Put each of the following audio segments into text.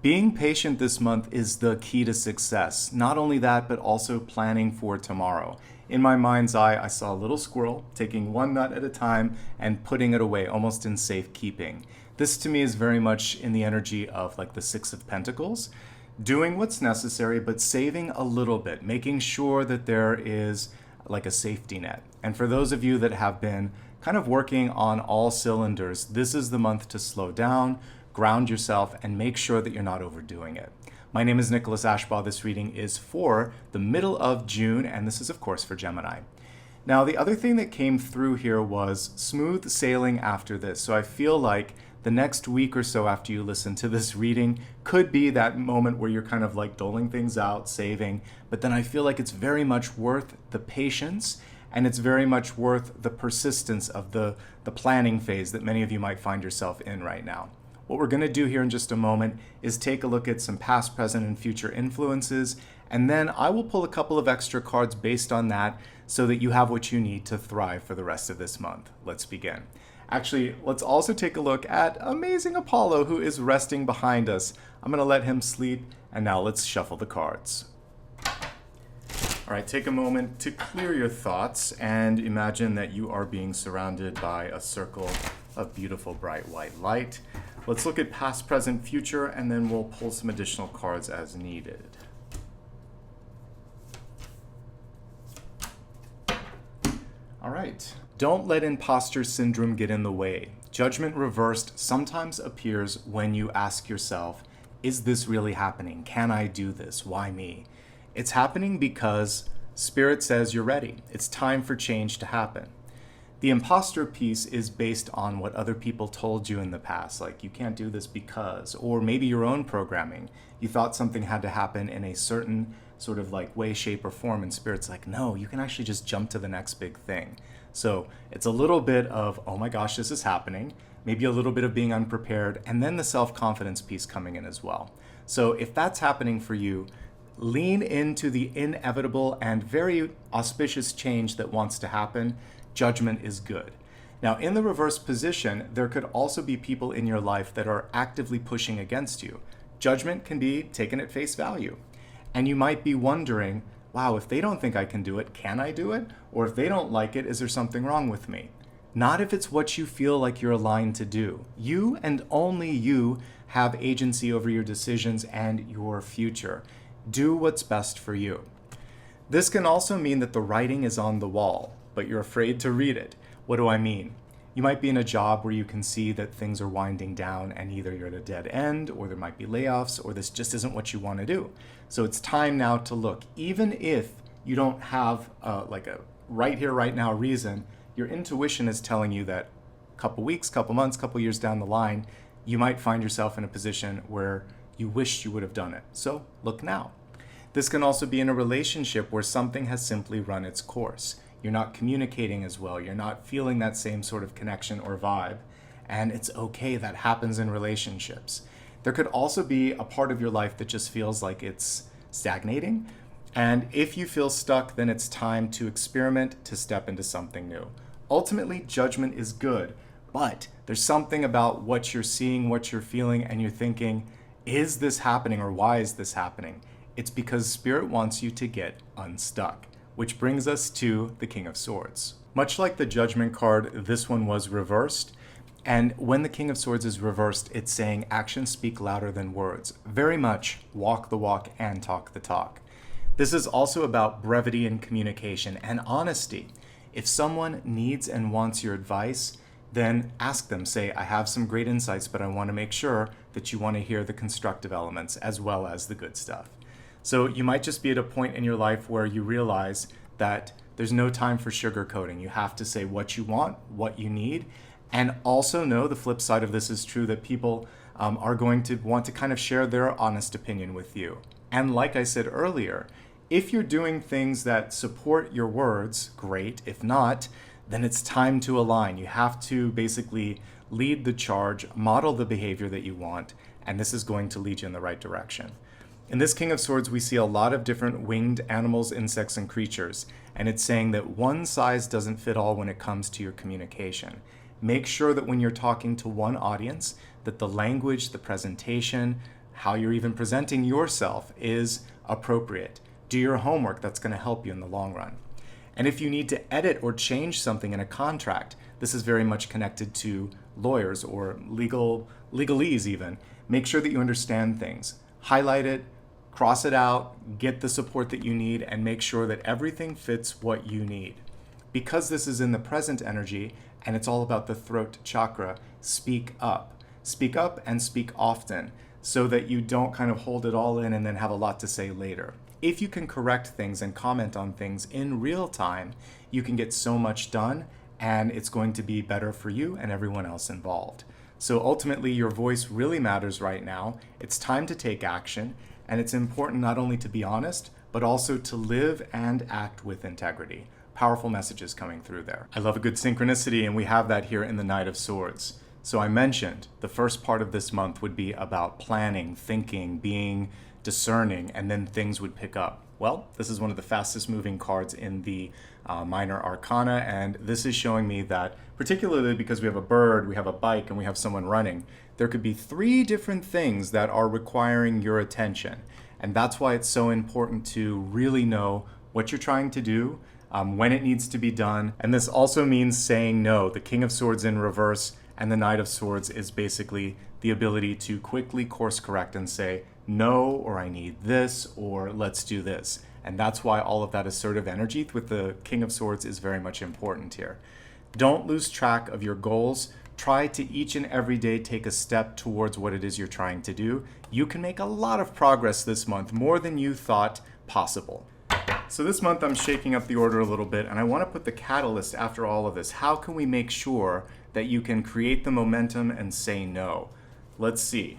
Being patient this month is the key to success. Not only that, but also planning for tomorrow. In my mind's eye, I saw a little squirrel taking one nut at a time and putting it away, almost in safekeeping. This to me is very much in the energy of like the Six of Pentacles, doing what's necessary, but saving a little bit, making sure that there is like a safety net. And for those of you that have been kind of working on all cylinders, this is the month to slow down, ground yourself, and make sure that you're not overdoing it. My name is Nicholas Ashbaugh. This reading is for the middle of June, and this is, of course, for Gemini. Now, the other thing that came through here was smooth sailing after this. So I feel like the next week or so after you listen to this reading could be that moment where you're kind of like doling things out, saving, but then I feel like it's very much worth the patience, and it's very much worth the persistence of the planning phase that many of you might find yourself in right now. What we're going to do here in just a moment is take a look at some past, present, and future influences, and then I will pull a couple of extra cards based on that so that you have what you need to thrive for the rest of this month. Let's begin. Actually, let's also take a look at amazing Apollo, who is resting behind us. I'm going to let him sleep, and now let's shuffle the cards. All right, take a moment to clear your thoughts and imagine that you are being surrounded by a circle of beautiful bright white light. Let's look at past, present, future, and then we'll pull some additional cards as needed. All right. Don't let imposter syndrome get in the way. Judgment reversed sometimes appears when you ask yourself, is this really happening? Can I do this? Why me? It's happening because Spirit says you're ready. It's time for change to happen. The imposter piece is based on what other people told you in the past, like you can't do this because, or maybe your own programming. You thought something had to happen in a certain sort of like way, shape, or form, and Spirit's like, no, you can actually just jump to the next big thing. So it's a little bit of, oh my gosh, this is happening, maybe a little bit of being unprepared, and then the self-confidence piece coming in as well. So if that's happening for you, lean into the inevitable and very auspicious change that wants to happen. Judgment is good. Now, in the reverse position, there could also be people in your life that are actively pushing against you. Judgment can be taken at face value. And you might be wondering, wow, if they don't think I can do it, can I do it? Or if they don't like it, is there something wrong with me? Not if it's what you feel like you're aligned to do. You and only you have agency over your decisions and your future. Do what's best for you. This can also mean that the writing is on the wall, but you're afraid to read it. What do I mean? You might be in a job where you can see that things are winding down and either you're at a dead end or there might be layoffs or this just isn't what you want to do. So it's time now to look. Even if you don't have like a right here, right now reason, your intuition is telling you that a couple weeks, couple months, couple years down the line, you might find yourself in a position where you wished you would have done it. So look now. This can also be in a relationship where something has simply run its course. You're not communicating as well. You're not feeling that same sort of connection or vibe. And it's okay, that happens in relationships. There could also be a part of your life that just feels like it's stagnating. And if you feel stuck, then it's time to experiment, to step into something new. Ultimately, judgment is good, but there's something about what you're seeing, what you're feeling, and you're thinking, is this happening or why is this happening? It's because Spirit wants you to get unstuck. Which brings us to the King of Swords. Much like the Judgment card, this one was reversed. And when the King of Swords is reversed, it's saying actions speak louder than words. Very much walk the walk and talk the talk. This is also about brevity in communication and honesty. If someone needs and wants your advice, then ask them. Say, I have some great insights, but I want to make sure that you want to hear the constructive elements as well as the good stuff. So you might just be at a point in your life where you realize that there's no time for sugarcoating. You have to say what you want, what you need, and also know the flip side of this is true, that people are going to want to kind of share their honest opinion with you. And like I said earlier, if you're doing things that support your words, great. If not, then it's time to align. You have to basically lead the charge, model the behavior that you want, and this is going to lead you in the right direction. In this King of Swords, we see a lot of different winged animals, insects, and creatures, and it's saying that one size doesn't fit all when it comes to your communication. Make sure that when you're talking to one audience, that the language, the presentation, how you're even presenting yourself is appropriate. Do your homework, that's going to help you in the long run. And if you need to edit or change something in a contract, this is very much connected to lawyers or legalese even. Make sure that you understand things. Highlight it, cross it out, get the support that you need, and make sure that everything fits what you need. Because this is in the present energy, and it's all about the throat chakra, speak up. Speak up and speak often so that you don't kind of hold it all in and then have a lot to say later. If you can correct things and comment on things in real time, you can get so much done, and it's going to be better for you and everyone else involved. So ultimately, your voice really matters right now. It's time to take action, and it's important not only to be honest, but also to live and act with integrity. Powerful messages coming through there. I love a good synchronicity, and we have that here in the Knight of Swords. So I mentioned the first part of this month would be about planning, thinking, being discerning, and then things would pick up. Well, this is one of the fastest moving cards in the minor arcana, and this is showing me that, particularly because we have a bird, we have a bike, and we have someone running, there could be 3 different things that are requiring your attention. And that's why it's so important to really know what you're trying to do, when it needs to be done. And this also means saying no. The King of Swords in reverse and the Knight of Swords is basically the ability to quickly course correct and say no, or I need this, or let's do this. And that's why all of that assertive energy with the King of Swords is very much important here. Don't lose track of your goals. Try to each and every day take a step towards what it is you're trying to do. You can make a lot of progress this month, more than you thought possible. So this month I'm shaking up the order a little bit, and I want to put the catalyst after all of this. How can we make sure that you can create the momentum and say no? Let's see.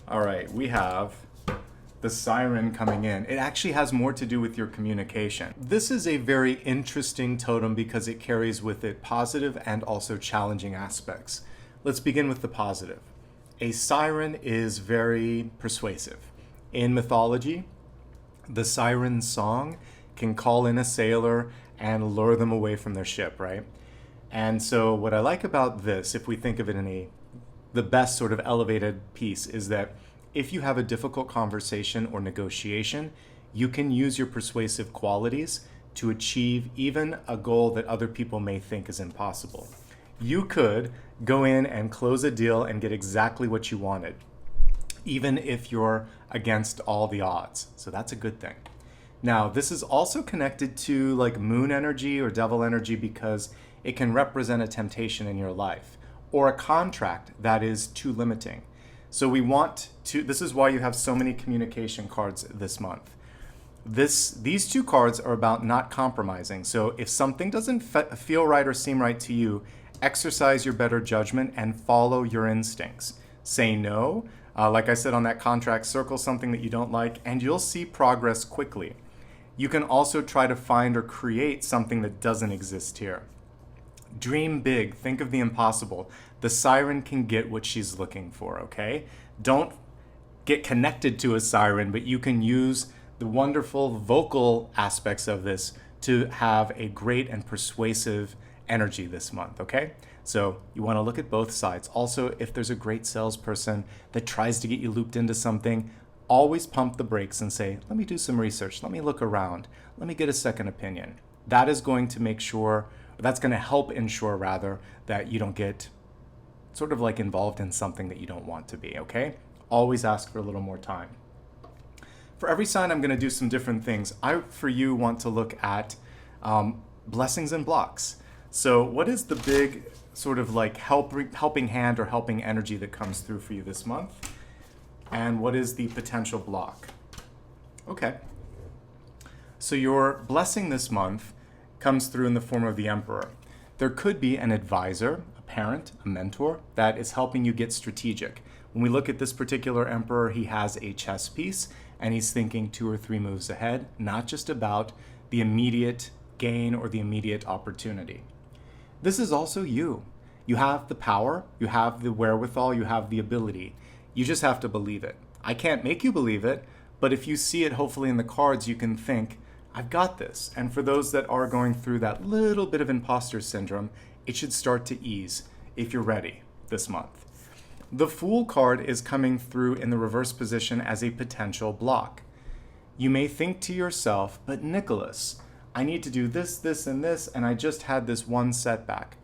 All right, we have the siren coming in. It actually has more to do with your communication. This is a very interesting totem because it carries with it positive and also challenging aspects. Let's begin with the positive. A siren is very persuasive. In mythology, the siren song can call in a sailor and lure them away from their ship, right? And so what I like about this, if we think of it in the best sort of elevated piece, is that if you have a difficult conversation or negotiation, you can use your persuasive qualities to achieve even a goal that other people may think is impossible. You could go in and close a deal and get exactly what you wanted, even if you're against all the odds. So that's a good thing. Now, this is also connected to like moon energy or devil energy because it can represent a temptation in your life or a contract that is too limiting. So we want to, this is why you have so many communication cards this month. These 2 cards are about not compromising. So if something doesn't feel right or seem right to you, exercise your better judgment and follow your instincts. Say no. Like I said on that contract, circle something that you don't like, and you'll see progress quickly. You can also try to find or create something that doesn't exist here. Dream big, think of the impossible. The siren can get what she's looking for, okay? Don't get connected to a siren, but you can use the wonderful vocal aspects of this to have a great and persuasive energy this month, okay? So you want to look at both sides. Also, if there's a great salesperson that tries to get you looped into something, always pump the brakes and say, let me do some research, let me look around, let me get a second opinion. That is going to make sure, that's going to help ensure rather, that you don't get sort of like involved in something that you don't want to be, okay? Always ask for a little more time. For every sign, I'm going to do some different things. I, for you, want to look at blessings and blocks. So what is the big sort of like helping hand or helping energy that comes through for you this month? And what is the potential block? Okay. So your blessing this month comes through in the form of the Emperor. There could be an advisor, a parent, a mentor that is helping you get strategic. When we look at this particular Emperor, he has a chess piece and he's thinking 2 or 3 moves ahead, not just about the immediate gain or the immediate opportunity. This is also you. You have the power, you have the wherewithal, you have the ability. You just have to believe it. I can't make you believe it, but if you see it hopefully in the cards, you can think, I've got this. And for those that are going through that little bit of imposter syndrome, it should start to ease if you're ready this month. The Fool card is coming through in the reverse position as a potential block. You may think to yourself, but Nicholas, I need to do this, this, and this, and I just had this one setback.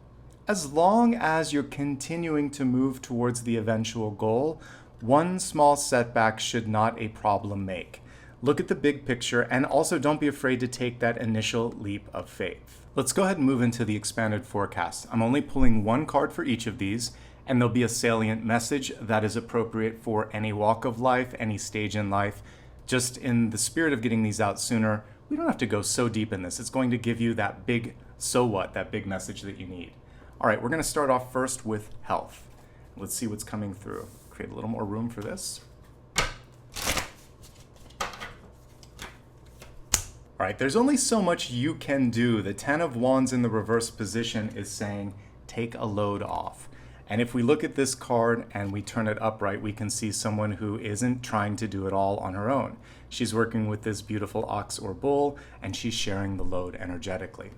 As long as you're continuing to move towards the eventual goal, one small setback should not a problem make. Look at the big picture, and also don't be afraid to take that initial leap of faith. Let's go ahead and move into the expanded forecast. I'm only pulling one card for each of these, and there'll be a salient message that is appropriate for any walk of life, any stage in life. Just in the spirit of getting these out sooner, we don't have to go so deep in this. It's going to give you that big so what, that big message that you need. All right, we're going to start off first with health. Let's see what's coming through. Create a little more room for this. All right, there's only so much you can do. The Ten of Wands in the reverse position is saying, take a load off. And if we look at this card and we turn it upright, we can see someone who isn't trying to do it all on her own. She's working with this beautiful ox or bull, and she's sharing the load energetically.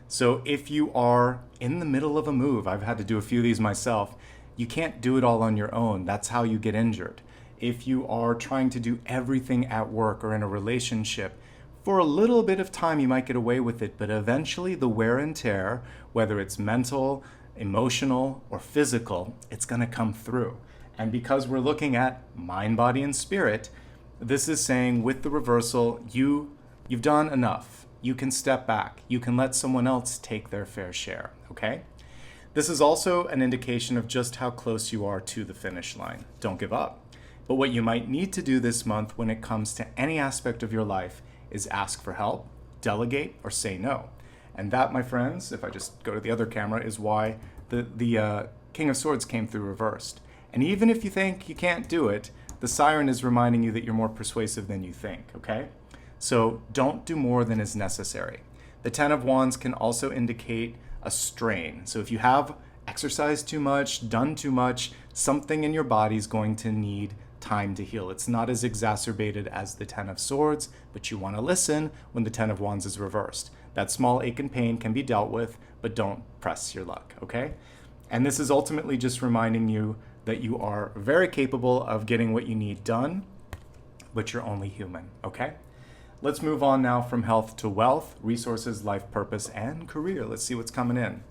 So if you are in the middle of a move, I've had to do a few of these myself, you can't do it all on your own. That's how you get injured. If you are trying to do everything at work or in a relationship, for a little bit of time you might get away with it, but eventually the wear and tear, whether it's mental, emotional, or physical, it's going to come through. And because we're looking at mind, body, and spirit, this is saying with the reversal, you've done enough. You can step back. You can let someone else take their fair share, okay? This is also an indication of just how close you are to the finish line. Don't give up. But what you might need to do this month when it comes to any aspect of your life is ask for help, delegate, or say no. And that, my friends, if I just go to the other camera, is why the King of Swords came through reversed. And even if you think you can't do it, the Siren is reminding you that you're more persuasive than you think, okay? So don't do more than is necessary. The Ten of Wands can also indicate a strain. So if you have exercised too much, done too much, something in your body is going to need time to heal. It's not as exacerbated as the Ten of Swords, but you want to listen when the Ten of Wands is reversed. That small ache and pain can be dealt with, but don't press your luck, okay? And this is ultimately just reminding you that you are very capable of getting what you need done, but you're only human, okay? Let's move on now from health to wealth, resources, life purpose, and career. Let's see what's coming in.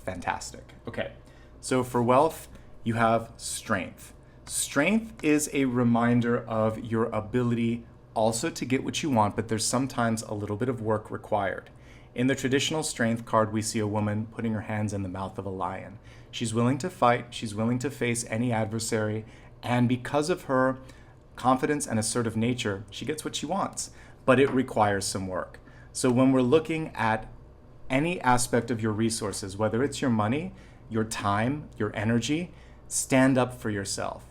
Fantastic. Okay, so for wealth, you have strength. Strength is a reminder of your ability also to get what you want, but there's sometimes a little bit of work required. In the traditional strength card, we see a woman putting her hands in the mouth of a lion. She's willing to fight, she's willing to face any adversary, and because of her confidence and assertive nature, she gets what she wants, but it requires some work. So when we're looking at any aspect of your resources, whether it's your money, your time, your energy, stand up for yourself.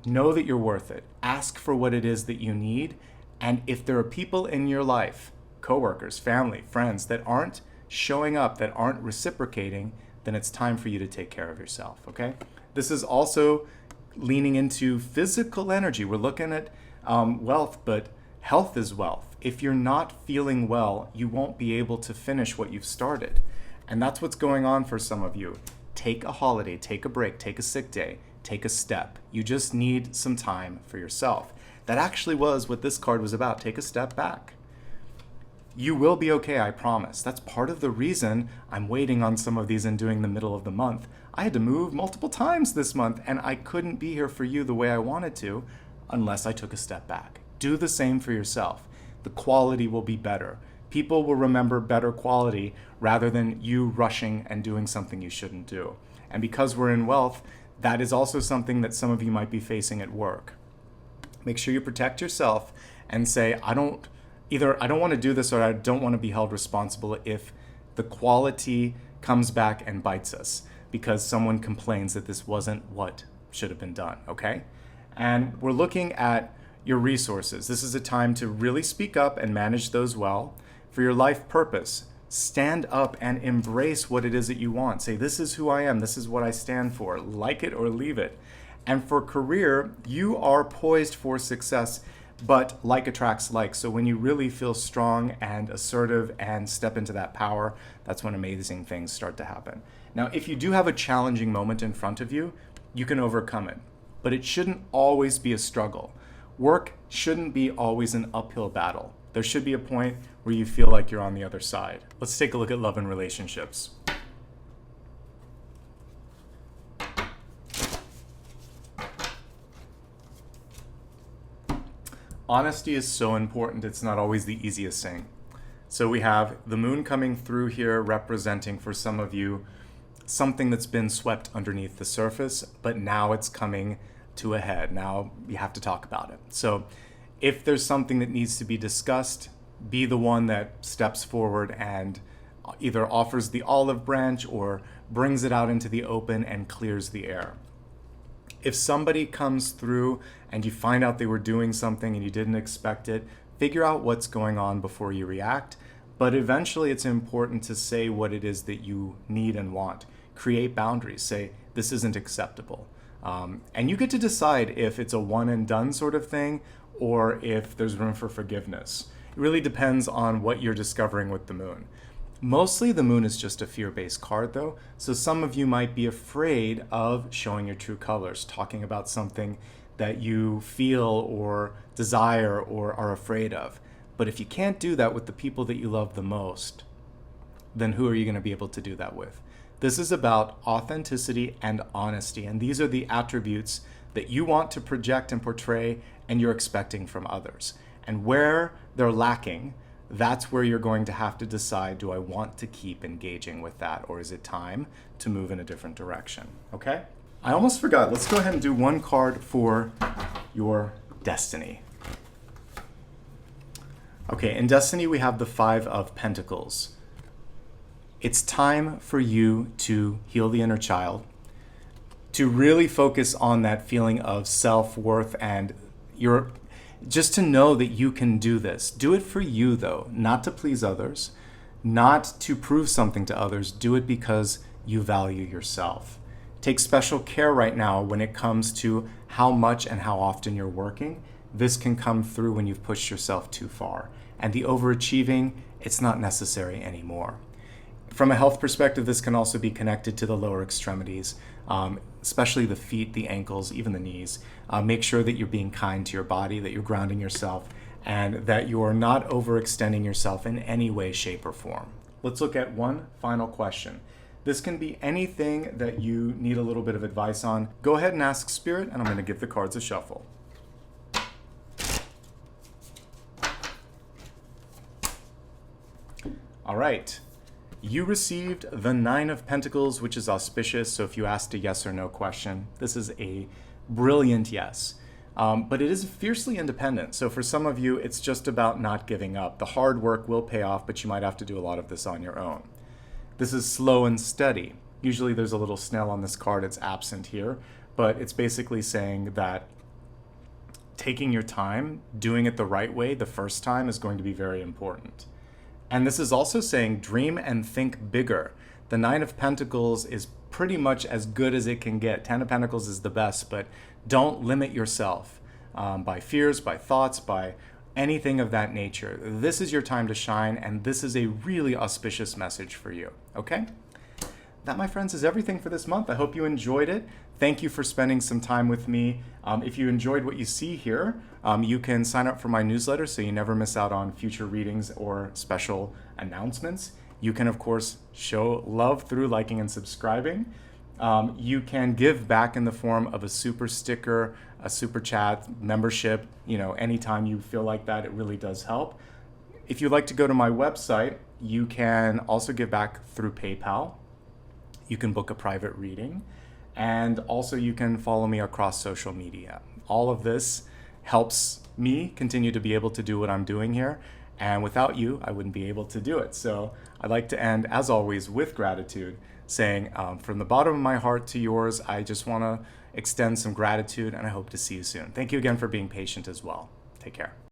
Know that you're worth it. Ask for what it is that you need. And if there are people in your life, coworkers, family, friends, that aren't showing up, that aren't reciprocating, then it's time for you to take care of yourself, okay? This is also leaning into physical energy. We're looking at wealth, but health is wealth. If you're not feeling well, you won't be able to finish what you've started. And that's what's going on for some of you. Take a holiday, take a break, take a sick day, take a step. You just need some time for yourself. That actually was what this card was about. Take a step back. You will be okay, I promise. That's part of the reason I'm waiting on some of these and doing the middle of the month. I had to move multiple times this month, and I couldn't be here for you the way I wanted to unless I took a step back. Do the same for yourself. The quality will be better. People will remember better quality rather than you rushing and doing something you shouldn't do. And because we're in wealth, that is also something that some of you might be facing at work. Make sure you protect yourself and say, either I don't want to do this or I don't want to be held responsible if the quality comes back and bites us because someone complains that this wasn't what should have been done, okay? And we're looking at your resources. This is a time to really speak up and manage those well. For your life purpose, stand up and embrace what it is that you want. Say, this is who I am. This is what I stand for. Like it or leave it. And for career, you are poised for success, but like attracts like. So when you really feel strong and assertive and step into that power, that's when amazing things start to happen. Now, if you do have a challenging moment in front of you, you can overcome it, but it shouldn't always be a struggle. Work shouldn't be always an uphill battle. There should be a point where you feel like you're on the other side. Let's take a look at love and relationships. Honesty is so important. It's not always the easiest thing. So we have the moon coming through here, representing for some of you something that's been swept underneath the surface, but now it's coming to a head. Now you have to talk about it. So if there's something that needs to be discussed, be the one that steps forward and either offers the olive branch or brings it out into the open and clears the air. If somebody comes through and you find out they were doing something and you didn't expect it, figure out what's going on before you react. But eventually it's important to say what it is that you need and want. Create boundaries. Say, this isn't acceptable. And you get to decide if it's a one and done sort of thing or if there's room for forgiveness. It really depends on what you're discovering with the moon. Mostly the moon is just a fear-based card though, so some of you might be afraid of showing your true colors, talking about something that you feel or desire or are afraid of. But if you can't do that with the people that you love the most, then who are you going to be able to do that with? This is about authenticity and honesty, and these are the attributes that you want to project and portray and you're expecting from others. And where they're lacking, that's where you're going to have to decide, do I want to keep engaging with that, or is it time to move in a different direction? Okay? I almost forgot. Let's go ahead and do one card for your destiny. Okay, in destiny we have the Five of Pentacles. It's time for you to heal the inner child, to really focus on that feeling of self-worth and just to know that you can do this. Do it for you though, not to please others, not to prove something to others. Do it because you value yourself. Take special care right now when it comes to how much and how often you're working. This can come through when you've pushed yourself too far. And the overachieving, it's not necessary anymore. From a health perspective, this can also be connected to the lower extremities, especially the feet, the ankles, even the knees. Make sure that you're being kind to your body, that you're grounding yourself, and that you're not overextending yourself in any way, shape, or form. Let's look at one final question. This can be anything that you need a little bit of advice on. Go ahead and ask Spirit, and I'm going to give the cards a shuffle. All right. You received the Nine of Pentacles, which is auspicious. So if you asked a yes or no question, this is a brilliant yes. But it is fiercely independent. So for some of you, it's just about not giving up. The hard work will pay off, but you might have to do a lot of this on your own. This is slow and steady. Usually there's a little snail on this card. It's absent here, but it's basically saying that taking your time, doing it the right way the first time is going to be very important. And this is also saying dream and think bigger. The Nine of Pentacles is pretty much as good as it can get. Ten of Pentacles is the best, but don't limit yourself by fears, by thoughts, by anything of that nature. This is your time to shine, and this is a really auspicious message for you, okay? That, my friends, is everything for this month. I hope you enjoyed it. Thank you for spending some time with me. If you enjoyed what you see here, you can sign up for my newsletter so you never miss out on future readings or special announcements. You can, of course, show love through liking and subscribing. You can give back in the form of a super sticker, a super chat, membership, anytime you feel like that. It really does help. If you'd like to go to my website, you can also give back through PayPal. You can book a private reading, and also you can follow me across social media. All of this helps me continue to be able to do what I'm doing here, and without you, I wouldn't be able to do it. So I'd like to end, as always, with gratitude, saying from the bottom of my heart to yours, I just want to extend some gratitude, and I hope to see you soon. Thank you again for being patient as well. Take care.